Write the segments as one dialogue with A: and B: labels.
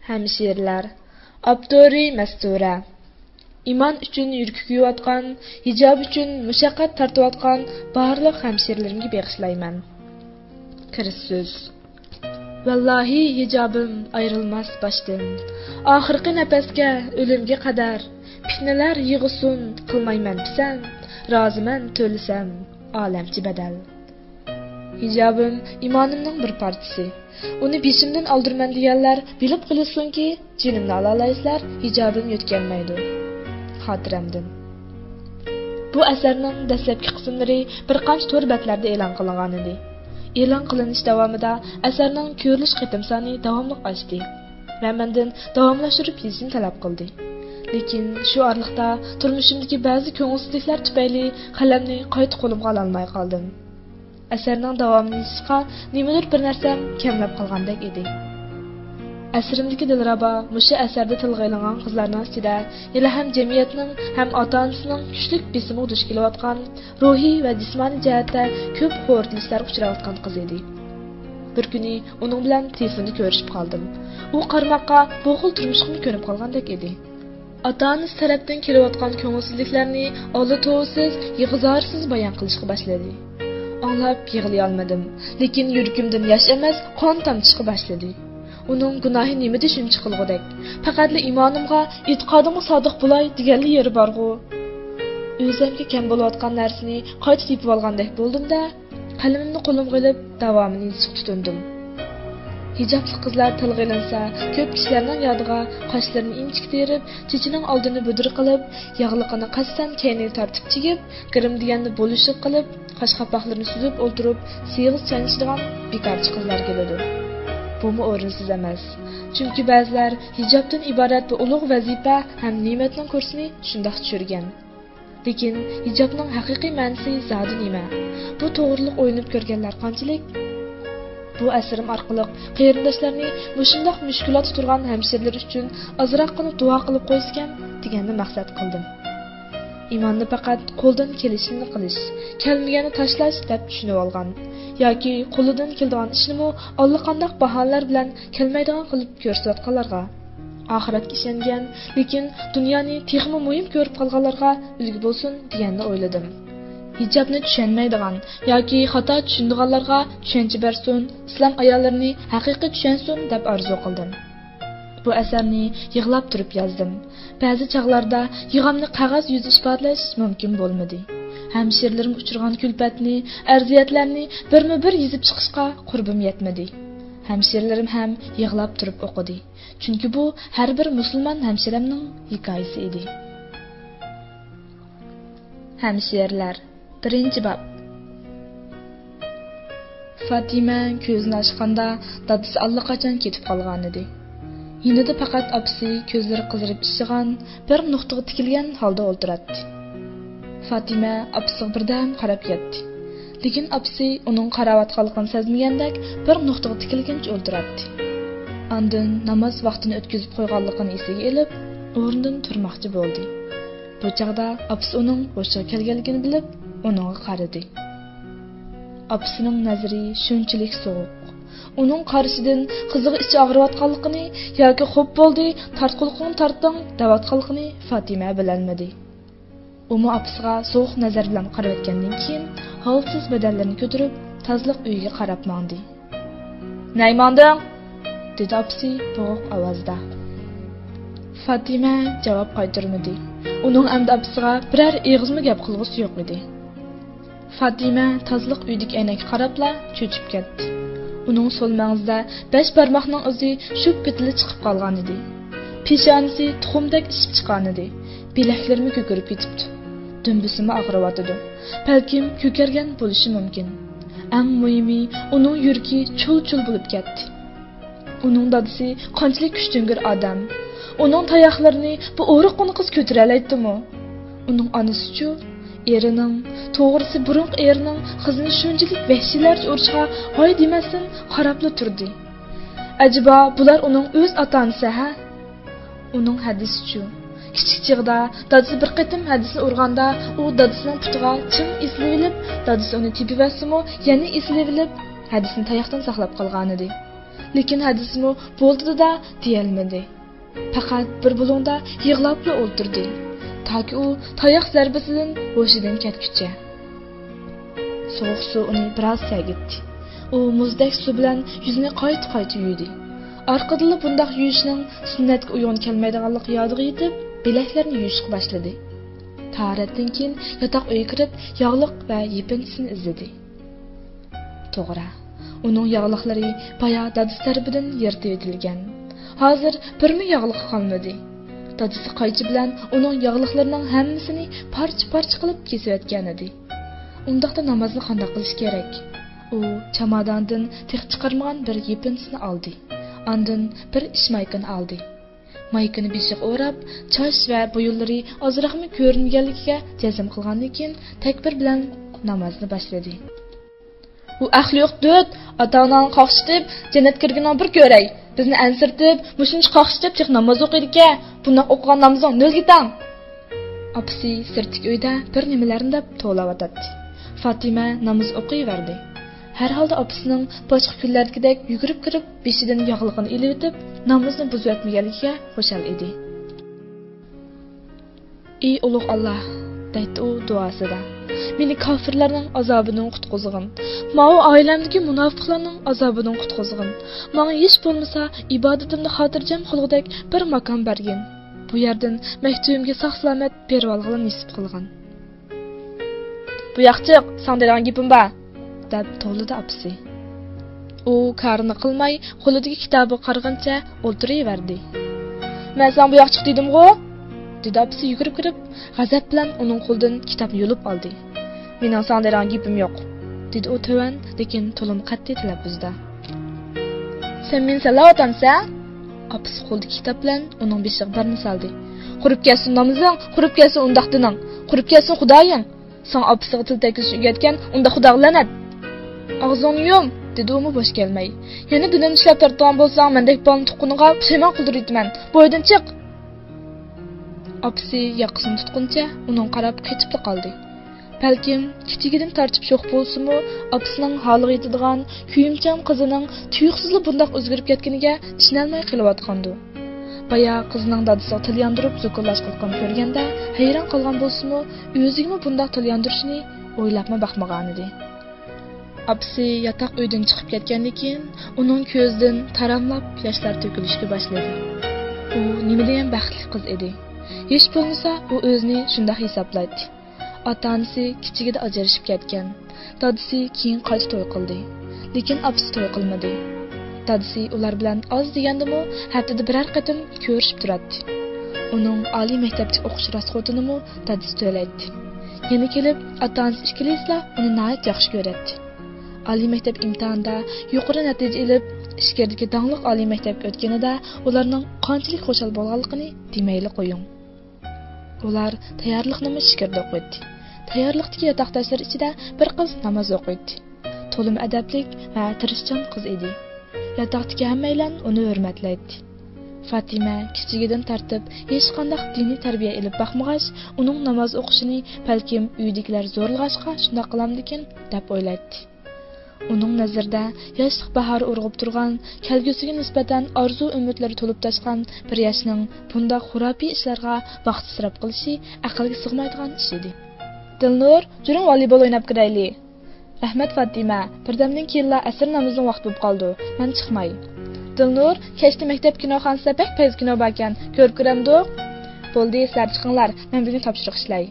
A: Həmşirlər. Abduri Məstura. İman üçün yürkü kuyuyotgan, hicab üçün mushaqqat tartıyotgan barliq həmşirlərimə bağışlayman. Kiriş söz. Vallahi hicabım ayrılmaz başdan. Axırqı nəfəsgə, ölümgə qədər fitneler yığısun qılmayman pisan. Razıman tölisəm aləmçi bədəl. Hicabım imanımның bir partisi. Onu beşimdən aldırman deganlar bilib qilsin ki, jinimni alalaysizlar, hicabım yetkelmaydi. Xotiramdan. Bu asarning dastlabki qismlari bir qancha to'r betlarda e'lon qilingan edi. E'lon qilinish davomida asarning ko'rilish qitim soni davomli oshdi va mendan davomlashtirib yozishni talab qildi. Lekin shu orliqda turmushimdagi ba'zi ko'ngilsizliklar tufayli qalamni qayta qo'limga ola olmay qoldim. Asarning davomini yozishga nimadir bir narsam kamlab qolgandek edi. Asrimdagi Dilrabo musha asarda tilga ilingan qizlarning ichida hali ham jamiyatning ham ota-onasining kuchlik besimi duch kelayotgan, ruhiy va jismoniy jihatda ko'p xo'rtilishlar uchrayotgan qiz edi. Bir kuni uning bilan telefonda ko'rishib qoldim. U qarmoqqa bu xil turmushimni ko'rib qolgandek edi. Ota-onasi tarafdan kelayotgan ko'ngilsizliklarni oldi-to'siz, yig'izorsiz bayon qilishga boshladi. Anlab yig'lay olmadim, lekin yuragimdan yosh emas, qon tomchishga boshladi. Uning gunohi nimada shuncha qilg'udak? Faqatli imonimga, e'tiqodimga sodiq bo'lay deganli yeri bor-ku. O'zimga kam bo'layotgan narsani qayta tepib olgandek bo'ldim-da, qalamimni qo'limga olib davomini yozishga tutindim. Hijobli qizlar tilga ilinsa, ko'p kishilarning yodiga qoshlarini inchik terib, chechining oldini budur qilib, yog'liqini qasdan keyniga tortib chigib, girim deganni bo'lishib qilib, qosh qapoqlarini suzib o'ltirib, sig'iz chanishadigan bekorchi qizlar keladi. Bumi o'rinsiz emas. Chunki ba'zilar hijobdan iborat bu ulug' vazifa ham ne'matning kursini shundoq tushirgan. Lekin hijobning haqiqiy ma'nosi zodi nima? Bu to'g'riliq o'ylanib ko'rganlar qanchalik? Bu asrim orqali qarindoshlarni mushundoq mushkulot turgan hamshirlar uchun ozroqgina duo qilib qo'ysam deganni maqsad qildim. Imonni faqat qo'ldan kelishini qilish, kelmagani tashlash deb tushunib olgan. Yoki qo'lidan keladigan ishni allaqanday bahonalar bilan kelmaydigan qilib ko'rsatganlarga, oxiratga ishongan, lekin dunyoni texmi muhim ko'rib qolganlarga ulgu bo'lsin deganni o'yladim. Hijobni tushunmaydigan yoki xato tushunadiganlarga tushuncha bersin, islom ayollarini haqiqiy tushunsin deb orzu qildim. Bu asarni yig'lab turib yozdim. Ba'zi chaqlarda yig'amni qog'oz yuzida ifodalash mumkin bo'lmadi. Hamshirlarim uchirgan kulfatni, arziyatlarni birma-bir yozib chiqishga qurbim yetmadi. Hamshirlarim ham yig'lab turib o'qidi. Chunki bu har bir musulmon hamshiramning hikoyasi edi. Hamshirlar. Birinchi bob. Fatima ko'zini ochganda dadasi allaqachon ketib qolgan edi. Yinida faqat opsi ko'zlari qizarib ishigan, bir nuqtaga tikilgan holda o'ltiradi. Fatima opsiga birdan qarab ketdi. Lekin opsi uning qarawatganligini sezmagandek bir nuqtaga tikilgancha o'ltiradi. Ondan namoz vaqtini o'tkazib qo'yganligini esiga olib, o'rnidan turmoqchi bo'ldi. Bu chaqda opsi uning o'sha kelganligini bilib, uninga qaradi. Opsining nazari shunchalik sovuq. Uning qarishidan qiziga ichi og'riyotganligini yoki xo'p bo'ldi, tartqulqini tartding davatganligini Fatima bilolmadi. Umi opsiga sovuq nazar bilan qarab o'tgandan keyin holsiz badallarni ko'tarib, tazliq uyiga qarab mandi. "Naymanding?" dedi opsi bo'g'iq ovozda. Fatima javob qaytarmadi. Uning amdi opsiga biror eg'izmi gap qilg'isi yo'q edi. Fatima tazliq uyidagi aynaga qarabla cho'chib ketdi. Uning so'l mang'izida 5 barmoqning izi shu petili chiqib qolgan edi. Peshonasi tuxumdek ishib chiqqan edi. Bilaklarimi ko'karib ketibdi. Dumbisimi og'riyotdi. Balkim ko'kargan bo'lishi mumkin. Eng muhimi, uning yuragi chul-chul bo'lib ketdi. Uning dadasi qanchalik kuchtingir odam. Uning tayoqlarini bu o'riqqon qiz ko'tara oladimi? Uning onasi-chu, erining, to'g'risi burunq erining qizini shunchalik vahshiylarcha urishga hoy demasdan qarabla turdi. Ajaba bular uning o'z ota-onasi ha? Uning hadisi-chu. Kichik chig'da dadasi bir qatim hadisni urganda, u dadasining putiga chim eslayilib, dadasi uni tepibasimi, yana eslayilib, hadisni tayoqdan saqlab qolgan edi. Lekin hadismi bo'ldi da deyolmadi. Faqat bir bulungda yig'labla o'ltirdi. Toki u tayoq zarbasidan hushidan ketguncha. Sovuq suv uni biroz sagitdi. U muzdek suv bilan yuzini qayta yuvdi. Orqadan bundoq yuvishning sunnatga uyg'un kelmaydiganligi yodiga yetib, bilaklarini yuvishga boshladi. Tahoratdan keyin yotoq uyga kirib, yog'liq va yepintisini izladi. To'g'ri, uning yog'liqlari baya dadisi tarafidan yirtib etilgan. Hozir birmi yog'liq qolmadi. Dadisi qaychi bilan uning yog'liqlarining hammasini parcha qilib kesib o'tgan edi. Undaqda namozni qanday qilish kerak? U chamadondan tek chiqarmagan bir yepintisini oldi. Ondan bir ish maykini oldi. Maykini beshiq o'rab, chosh va bo'yinlari ozroqmi ko'ringanligiga jazm qilgandan keyin takbir bilan namozni boshladi. U ahli yo'q dud, ota-onani qoqishib, jannat kirganini bir ko'ray. Bizni ansirtib, mushuncha qoqishib chiq namoz o'qiydi-ku. Bundoq o'qigan namozing nolga tang. Apasi sirtlik uyda bir nimalarni deb to'lavotdi. Fatima namoz o'qiyverdi. Har holda opasining boshqa kunlardagidek yugurib kirib, beshidan yog'liqini ilib o'tib, namozni buzib o'tmaganligiga xushal edi. Ey ulug' Alloh, deydi u duosida. Meni kofirlarning azobidan qutqizgin. Ma'u oilamdagi munofiqlarning azobidan qutqizgin. Menga hech bo'lmasa ibodatimni xotirjam qilgudek bir makon bergin. Bu yerdan maktubimga sog'-salomat berib olg'ini nasib qilgin. Bu yoqchiq, sandalgan gapim bor, deb to'lidi apasi. U karni qilmay, qo'lidagi kitobni qarg'ancha o'ltiraverdi. "Men sen bu yoqchiq dedim-ku?" dedi apasi yugurib kirib, g'azab bilan uning qo'lidan kitobni yulib oldi. "Mening sandalgan gapim yo'q", dedi u to'van, lekin to'lim qat'iy talaffuzda. "Sen men salavatsansan?" Apasi qo'ldagi kitob bilan uning beshiq barni soldi. "Qurib kelsin namozing, qurib kelsin undaq dining, qurib kelsin Xudoying. Sen apasiga til tekish o'rgatgan, unda Xudoga la'nat. Og'zingni yum", dedi u bosh kelmay. "Yana gunoh ishlab tortgan bo'lsang, mendek bolni tuqquniga pushaymon qildirayman. Bo'ydan chiq." Apasi yoqasini tutquncha uning qarab qechib qoldi. Balkim kichigidan tortib sho'x bo'lsa-mu, apasining holiga yetadigan kuyimchan qizining tuyuqsizlik bundoq o'zgarib ketganiga tushunolmay qilyotgandi. Baya qizining dadisiga til yondirib zo'kolash qilgan ko'rganda hayron qolgan bo'lsa-mu, o'zigimi bundoq til yondirishni o'ylabmi baxmagan edi. Apasi yotoq uydan chiqib ketgandan keyin uning ko'zidan taramlab yoshlar to'kilishga boshladi. U nima degan baxtli qiz edi. Hech bo'lmasa, u o'zini shunday hisoblaydi. Ota-onasi kichigida ajrashib ketgan. Dadisi keyin qayta to'y qildi. Lekin apasi to'y qilmadi. Dadisi ular bilan oz degandimi, haftada biror qatim ko'rishib turadi. Uning oliy maktabda o'qish rasxotinimi dadisi to'laydi. Yana kelib, ota-onasi ikkilislar uni nihoyat yaxshi ko'radi. Oliy maktab imtihonida yuqori natija olib, Ishkerdagi dangliq oliy maktabga o'tganida ularning qanchalik xushal bo'lganligini demayli qo'ying. Ular tayyorlikni Ishkerda o'qiydi. Tayyorlikdagi yotoqdoshlar ichida bir qiz namoz o'qiydi. To'lim adablik va tirishchan qiz edi. Yotoqdagi hammalar uni hurmatlaydi. Fatima kichigidan tartib hech qanday diniy tarbiya olib baxmag'ach, uning namoz o'qishini balkim uydagilar zo'rlashqa shunday qilamdikin deb o'ylaydi. Uning nazarida yoshlik bahori urg'ib turgan, kelgusiga nisbatan orzu-umidlari to'lib toshgan bir yoshning bunday xurafiy ishlarga vaqt isrof qilishi aqlga sig'maydigan ish edi. Dilnur, juring voleybol o'ynab kirayli. Rahmat Fatima, birdamdan keyinla asr namozining vaqti bo'lib qoldi. Men chiqmay. Dilnur, kechda maktab kinoxonasida pek payz kino bor ekan, ko'rib kiramdi. Bo'ldi, sizlar chiqinglar, men bugun topshiriq ishlay.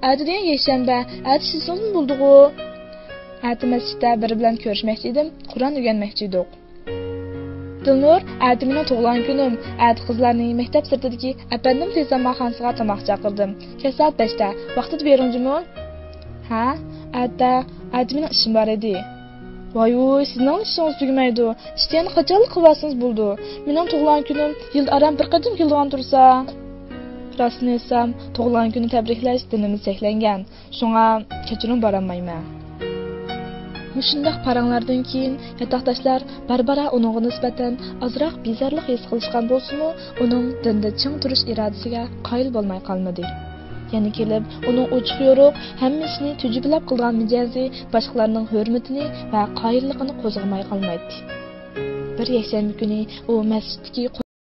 A: Atdigan yakshanba, atishsin bo'ldi-ku. Ati masjidda biri bilan ko'rishmoqchi edim, Qur'on o'rganmoqchi edik. Dilnur, ati mening tug'ilgan kunim, ati qizlarning maktab sirtidagi apandim tezamxonasiga tomoq chaqirdim. Kech soat 5 da, vaqtida beringizmi? Ha, ati mening ishim bor edi. Voy, sizning ishingiz tugamaydi. Ishni qachonlik qilasiz bo'ldi? Mening tug'ilgan kunim yilda aram bir qatim kelgan tursa. Rostini aytsam, tug'ilgan kunni tabriklash dinimiz cheklangan. Shunga kechirim berolmayman. Mushundaq paranglardan keyin yotoqdoshlar barbara uningga nisbatan ozroq bezorlik his qilishgan bo'lsa-mu, uning dinda ching turish irodasiga qoyil bo'lmay qolmadi. Yana kelib, uning ochiq yo'ruq, hamma ishni tujublab qilgan mijozi boshqalarning hurmatini va qoyilligini qo'zg'amay qolmaydi. bir yakshanba kuni u masjiddagi